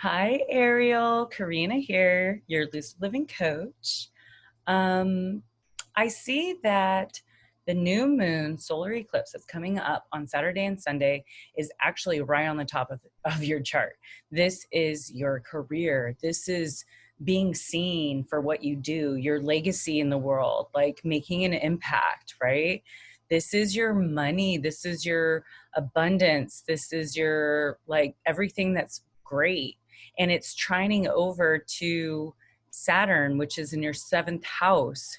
Hi, Ariel. Karina here, your Lucid Living coach. Um, I see that the new moon solar eclipse that's coming up on Saturday and Sunday is actually right on the top of your chart. This is your career. This is being seen for what you do, your legacy in the world, like making an impact, right? This is your money. This is your abundance. This is your like everything that's great. And it's trining over to Saturn, which is in your seventh house.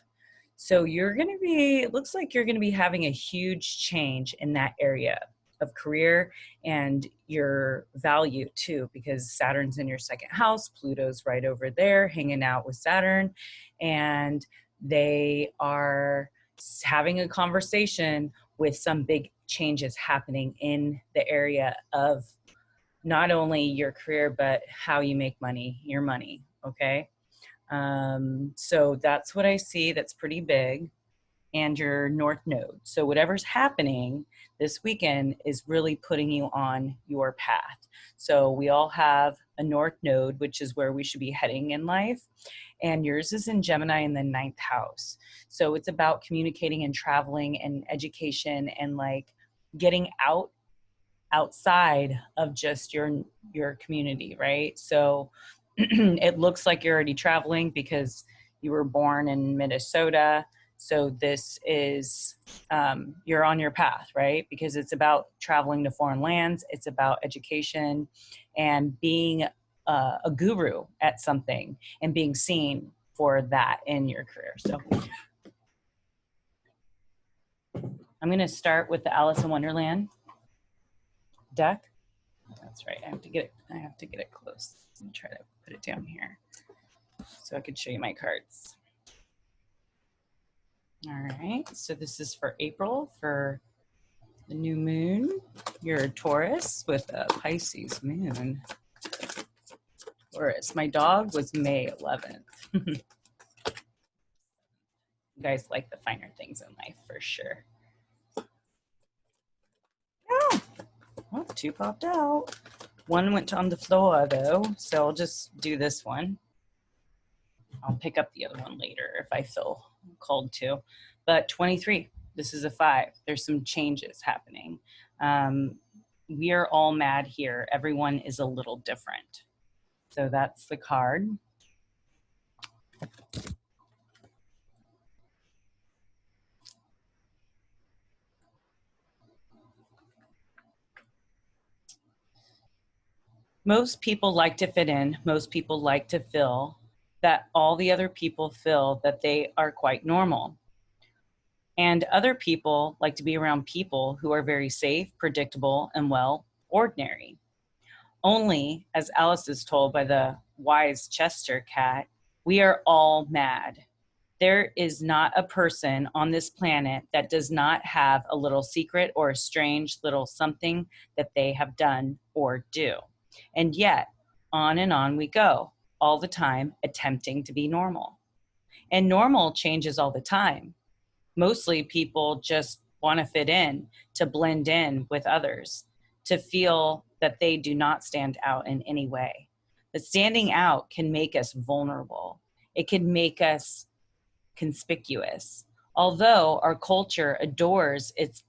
So you're going to be, it looks like you're going to be having a huge change in that area of career and your value too, because Saturn's in your second house, Pluto's right over there hanging out with Saturn, and they are having a conversation with some big changes happening in the area of not only your career, but how you make money, your money. Okay. So that's what I see. That's pretty big. And your North Node. So whatever's happening this weekend is really putting you on your path. So we all have a North Node, which is where we should be heading in life. And yours is in Gemini in the ninth house. So it's about communicating and traveling and education and like getting outside of just your community, right? So it looks like you're already traveling because you were born in Minnesota. So this is, you're on your path, right? Because it's about traveling to foreign lands. It's about education and being a guru at something and being seen for that in your career. So I'm going to start with the Alice in Wonderland deck. That's right. I have to get it close. Let me try to put it down here so I could show you my cards. All right. So this is for April for the new moon. You're a Taurus with a Pisces moon. Taurus. My dog was May 11th. You guys like the finer things in life for sure. Oh, well, two popped out. One went on the floor though, so I'll just do this one. I'll pick up the other one later if I feel called to. But 23, this is a 5. There's some changes happening. We are all mad here. Everyone is a little different. So that's the card. Most people like to fit in. Most people like to feel that all the other people feel that they are quite normal. And other people like to be around people who are very safe, predictable, and well, ordinary. Only, as Alice is told by the wise Chester cat, we are all mad. There is not a person on this planet that does not have a little secret or a strange little something that they have done or do. And yet, on and on we go, all the time attempting to be normal. And normal changes all the time. Mostly people just want to fit in, to blend in with others, to feel that they do not stand out in any way. But standing out can make us vulnerable. It can make us conspicuous. Although our culture adores its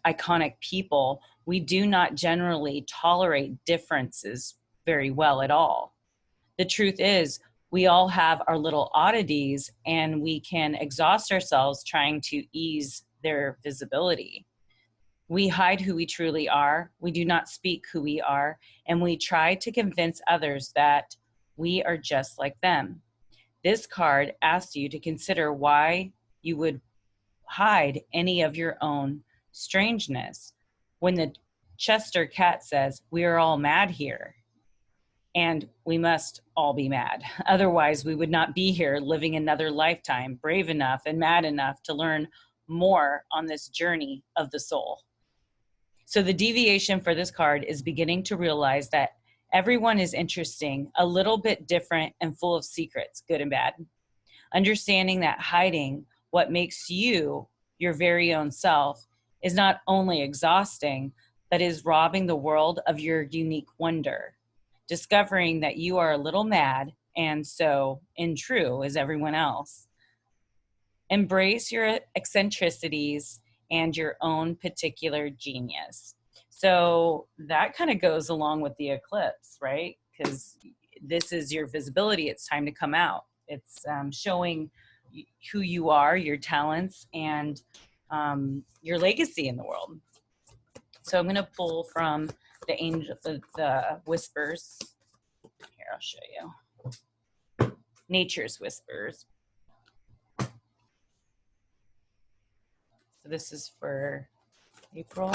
iconic people, we do not generally tolerate differences very well at all. The truth is, we all have our little oddities and we can exhaust ourselves trying to ease their visibility. We hide who we truly are. We do not speak who we are. And we try to convince others that we are just like them. This card asks you to consider why you would hide any of your own strangeness. When the Chester cat says, "We are all mad here," and we must all be mad. Otherwise, we would not be here living another lifetime, brave enough and mad enough to learn more on this journey of the soul. So the deviation for this card is beginning to realize that everyone is interesting, a little bit different, and full of secrets, good and bad. Understanding that hiding what makes you your very own self is not only exhausting, but is robbing the world of your unique wonder. discovering that you are a little mad and so in true as everyone else. Embrace your eccentricities and your own particular genius. So that kind of goes along with the eclipse, right? Because this is your visibility. It's time to come out. It's showing who you are, your talents, and your legacy in the world. So I'm going to pull from the angel, the whispers. Here, I'll show you. Nature's whispers. So this is for April.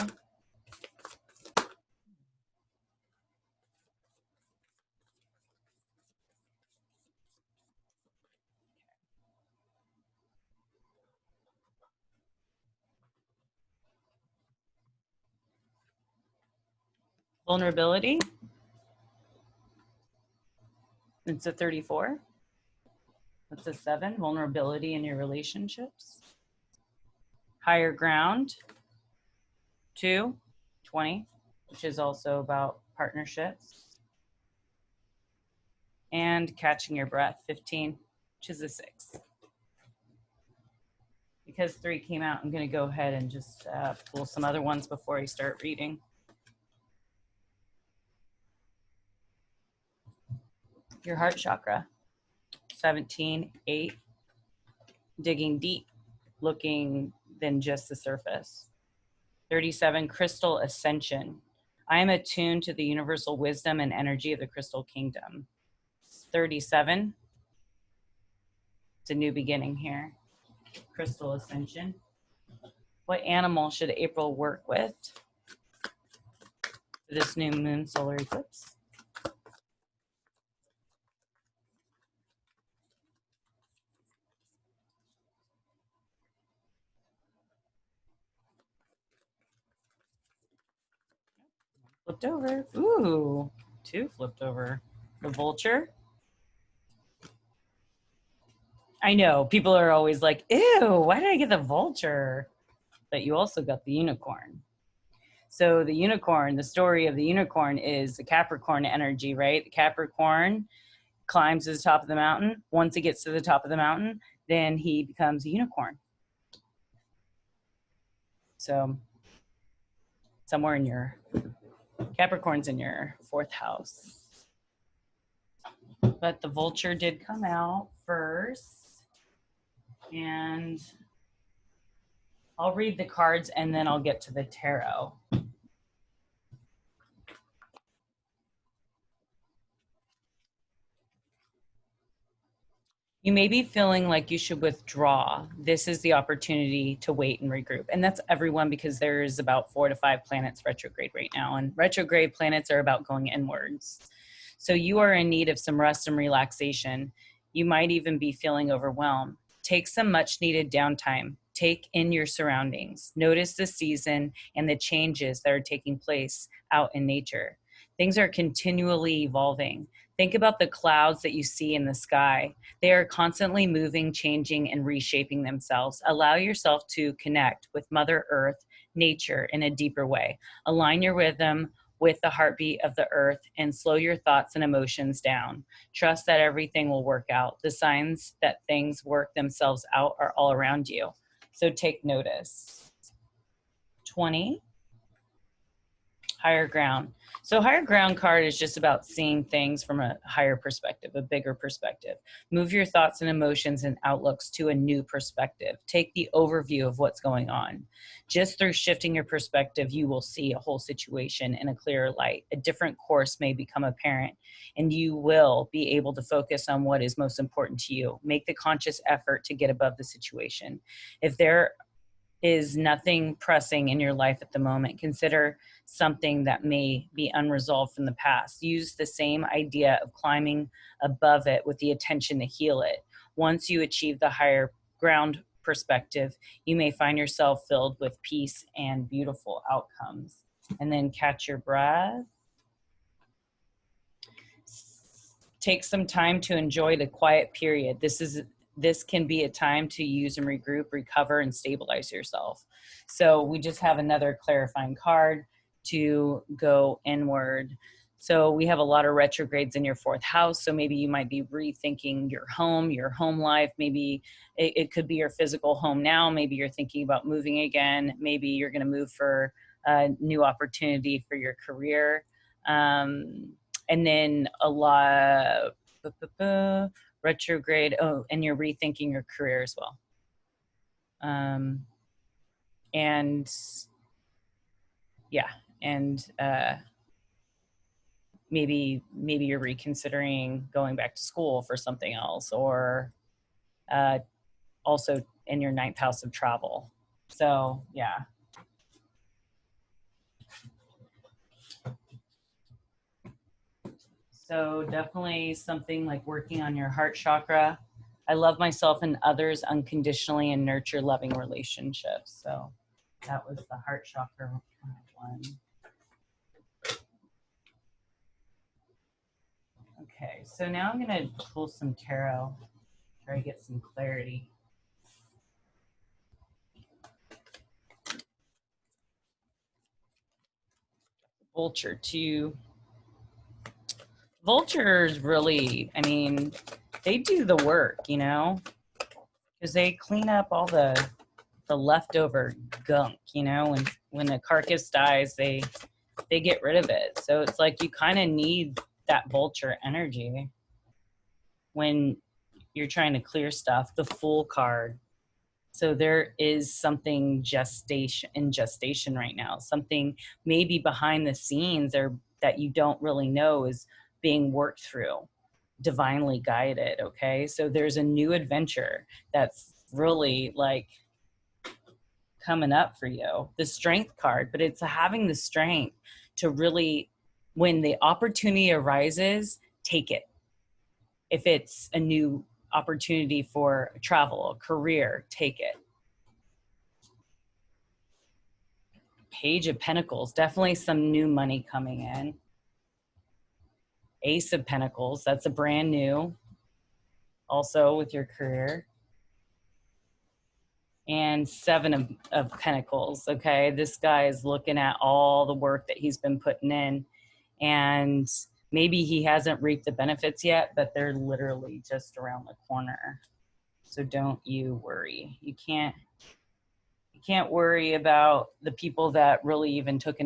Vulnerability. It's a 34. That's a 7. Vulnerability in your relationships. Higher ground. 2. 20, which is also about partnerships. And catching your breath. 15, which is a 6. Because 3 came out, I'm going to go ahead and just pull some other ones before I start reading. Your heart chakra. 17, 8. Digging deep, looking than just the surface. 37, crystal ascension. I am attuned to the universal wisdom and energy of the crystal kingdom. 37, it's a new beginning here. Crystal ascension. What animal should April work with for this new moon solar eclipse? Flipped over. Ooh, 2 flipped over. The vulture. I know, people are always like, ew, why did I get the vulture? But you also got the unicorn. So the unicorn, the story of the unicorn is the Capricorn energy, right? The Capricorn climbs to the top of the mountain. Once he gets to the top of the mountain, then he becomes a unicorn. So somewhere in your Capricorn's in your 4th house. But the vulture did come out first. And I'll read the cards and then I'll get to the tarot. You may be feeling like you should withdraw. This is the opportunity to wait and regroup. And that's everyone, because there's about 4 to 5 planets retrograde right now. And retrograde planets are about going inwards. So you are in need of some rest and relaxation. You might even be feeling overwhelmed. Take some much needed downtime. Take in your surroundings. Notice the season and the changes that are taking place out in nature. Things are continually evolving. Think about the clouds that you see in the sky. They are constantly moving, changing, and reshaping themselves. Allow yourself to connect with Mother Earth, nature, in a deeper way. Align your rhythm with the heartbeat of the earth and slow your thoughts and emotions down. Trust that everything will work out. The signs that things work themselves out are all around you. So take notice. 20. Higher ground. So higher ground card is just about seeing things from a higher perspective, a bigger perspective. Move your thoughts and emotions and outlooks to a new perspective. Take the overview of what's going on. Just through shifting your perspective, you will see a whole situation in a clearer light. A different course may become apparent, and you will be able to focus on what is most important to you. Make the conscious effort to get above the situation. If there is nothing pressing in your life at the moment, consider something that may be unresolved from the past. Use the same idea of climbing above it with the intention to heal it. Once you achieve the higher ground perspective, you may find yourself filled with peace and beautiful outcomes. And then catch your breath. Take some time to enjoy the quiet period. This can be a time to use and regroup, recover, and stabilize yourself. So we just have another clarifying card to go inward. So we have a lot of retrogrades in your fourth house. So maybe you might be rethinking your home life. Maybe it could be your physical home now. Maybe you're thinking about moving again. Maybe you're going to move for a new opportunity for your career. And then a lot retrograde. Oh, and you're rethinking your career as well. And yeah, and maybe you're reconsidering going back to school for something else, or also in your ninth house of travel. So yeah. So definitely something like working on your heart chakra. I love myself and others unconditionally and nurture loving relationships. So that was the heart chakra one. Okay, so now I'm going to pull some tarot, try to get some clarity. Vulture 2. Vultures really, I mean, they do the work, you know, because they clean up all the leftover gunk, you know, when a carcass dies, they get rid of it. So it's like you kind of need that vulture energy when you're trying to clear stuff. The Fool card. So there is something in gestation right now. Something maybe behind the scenes or that you don't really know is being worked through, divinely guided. Okay. So there's a new adventure that's really like coming up for you. The Strength card, but it's having the strength to really, when the opportunity arises, take it. If it's a new opportunity for travel, a career, take it. Page of Pentacles, definitely some new money coming in. Ace of Pentacles, that's a brand new, also with your career. And Seven of Pentacles, okay? This guy is looking at all the work that he's been putting in, and maybe he hasn't reaped the benefits yet, but they're literally just around the corner. So don't you worry. You can't worry about the people that really even took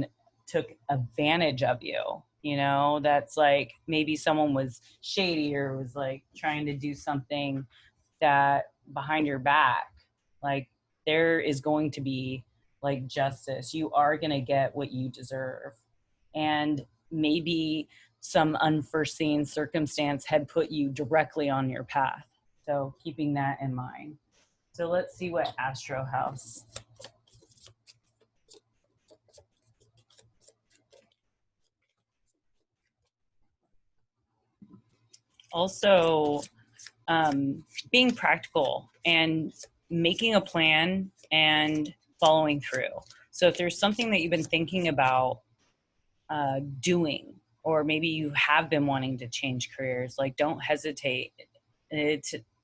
advantage of you. You know, that's like maybe someone was shady or was like trying to do something that behind your back. Like there is going to be like justice. You are going to get what you deserve. And maybe some unforeseen circumstance had put you directly on your path. So keeping that in mind. So let's see what Astro House. Also, being practical and making a plan and following through. So if there's something that you've been thinking about doing, or maybe you have been wanting to change careers, like don't hesitate.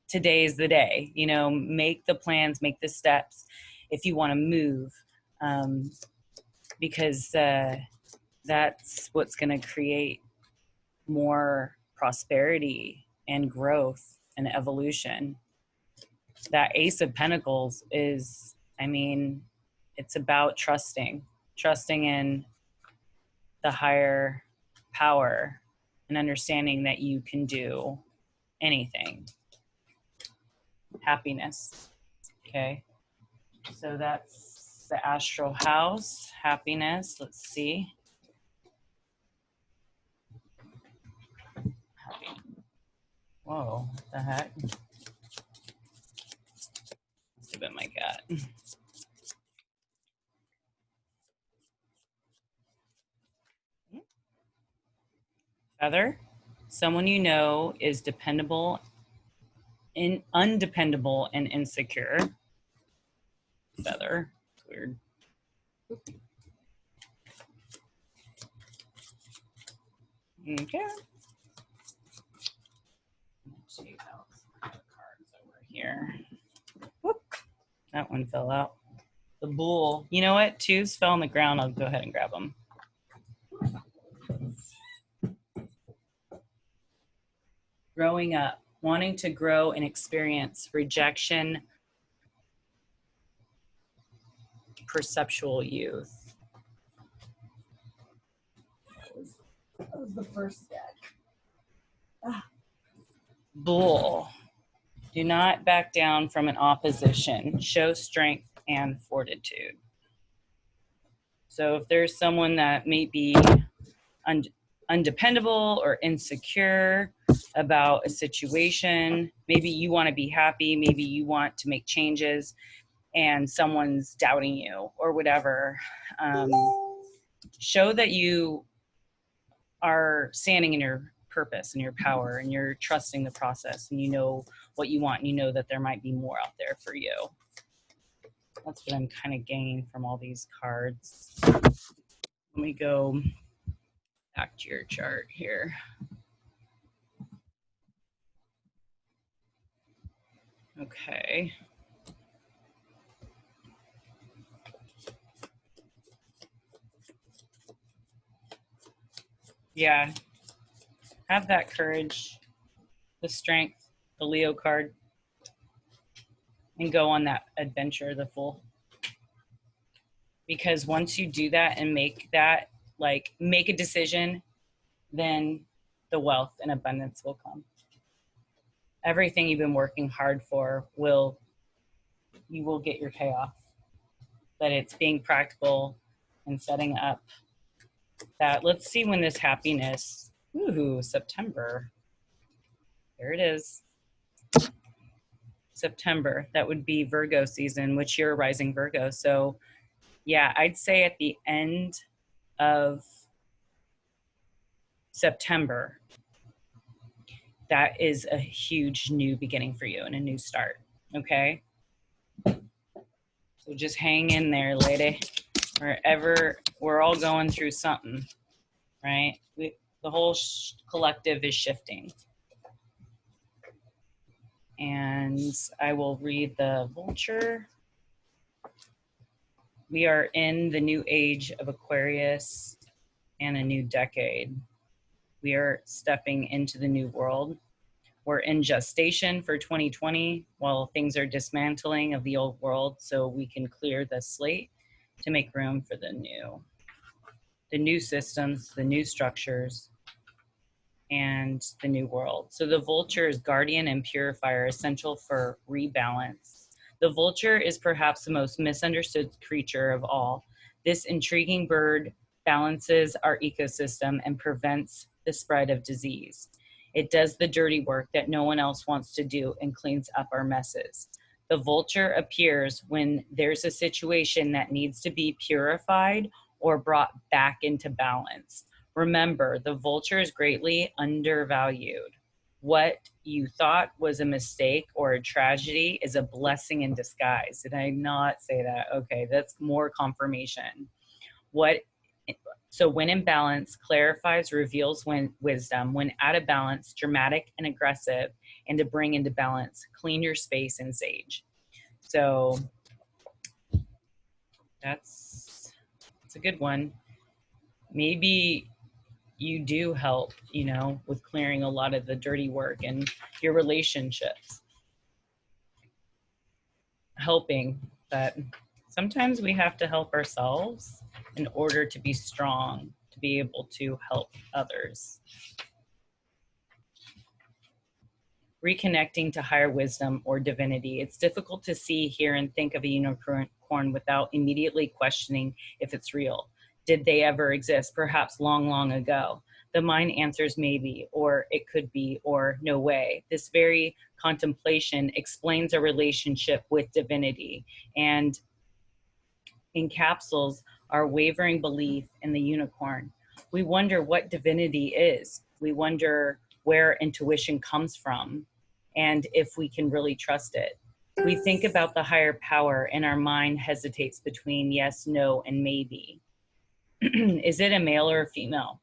Today is the day, you know, make the plans, make the steps if you want to move, because that's what's going to create more prosperity and growth and evolution. That Ace of Pentacles is, I mean, it's about trusting in the higher power and understanding that you can do anything. Happiness. Okay. So that's the astral house. Happiness. Let's see. Whoa, what the heck? Must have been my gut. Feather. Someone you know is dependable, undependable, and insecure. Feather. Weird. Okay. Let's see how cards over here. Whoop. That one fell out. The Bull. You know what? Twos fell on the ground. I'll go ahead and grab them. growing up, wanting to grow and experience rejection, perceptual youth. That was the first deck. Bull. Do not back down from an opposition. Show strength and fortitude. So if there's someone that may be undependable or insecure about a situation, maybe you want to be happy, maybe you want to make changes, and someone's doubting you or whatever, show that you are standing in your purpose and your power, and you're trusting the process, and you know what you want, and you know that there might be more out there for you. That's what I'm kind of gaining from all these cards. Let me go back to your chart here. Okay. Yeah. Have that courage, the strength, the Leo card, and go on that adventure, the Fool. Because once you do that and make that, like, make a decision, then the wealth and abundance will come. Everything you've been working hard for you will get your payoff. But it's being practical and setting up that. Let's see when this happiness, September. There it is. September, that would be Virgo season, which you're rising Virgo. So yeah, I'd say at the end of September, that is a huge new beginning for you and a new start. Okay. So just hang in there, lady. We're all going through something, right? The whole collective is shifting. And I will read the Vulture. We are in the new age of Aquarius and a new decade. We are stepping into the new world. We're in gestation for 2020 while things are dismantling of the old world, so we can clear the slate to make room for the new systems, the new structures, and the new world. So the Vulture is guardian and purifier, essential for rebalance. The Vulture is perhaps the most misunderstood creature of all. This intriguing bird balances our ecosystem and prevents the spread of disease. It does the dirty work that no one else wants to do and cleans up our messes. The Vulture appears when there's a situation that needs to be purified or brought back into balance. Remember, the Vulture is greatly undervalued. What you thought was a mistake or a tragedy is a blessing in disguise. Did I not say that? Okay, that's more confirmation. So when in balance, clarifies, reveals wisdom. When out of balance, dramatic and aggressive. And to bring into balance, clean your space and sage. So that's a good one. Maybe you do help, with clearing a lot of the dirty work in your relationships. Helping, but sometimes we have to help ourselves in order to be strong, to be able to help others. Reconnecting to higher wisdom or divinity. It's difficult to see, hear, and think of a unicorn without immediately questioning if it's real. Did they ever exist? Perhaps long, long ago. The mind answers maybe, or it could be, or no way. This very contemplation explains a relationship with divinity and encapsulates our wavering belief in the unicorn. We wonder what divinity is. We wonder where intuition comes from and if we can really trust it. We think about the higher power and our mind hesitates between yes, no, and maybe. Is it a male or a female?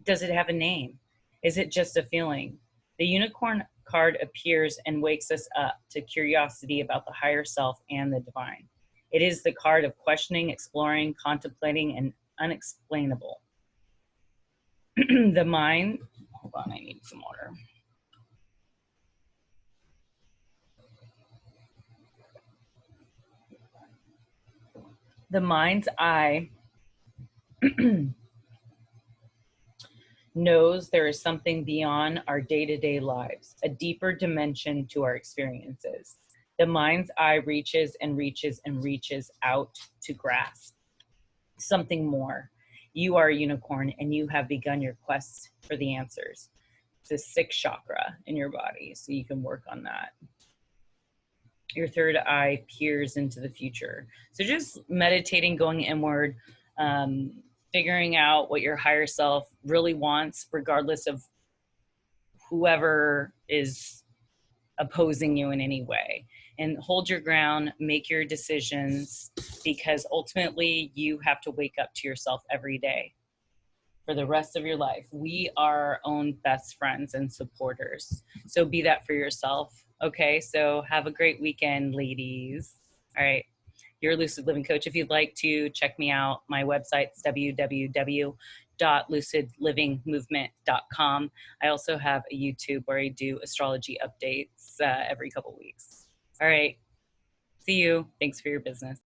Does it have a name? Is it just a feeling? The unicorn card appears and wakes us up to curiosity about the higher self and the divine. It is the card of questioning, exploring, contemplating, and unexplainable. The mind, hold on, I need some water. The mind's eye knows there is something beyond our day-to-day lives, a deeper dimension to our experiences. The mind's eye reaches and reaches and reaches out to grasp something more. You are a unicorn and you have begun your quest for the answers. It's the sixth chakra in your body, so you can work on that. Your third eye peers into the future. So just meditating, going inward, figuring out what your higher self really wants, regardless of whoever is opposing you in any way. And hold your ground, make your decisions, because ultimately you have to wake up to yourself every day for the rest of your life. We are our own best friends and supporters. So be that for yourself. Okay, so have a great weekend, ladies. All right, you're a Lucid Living Coach. If you'd like to check me out, my website's www.lucidlivingmovement.com. I also have a YouTube where I do astrology updates every couple weeks. All right, see you. Thanks for your business.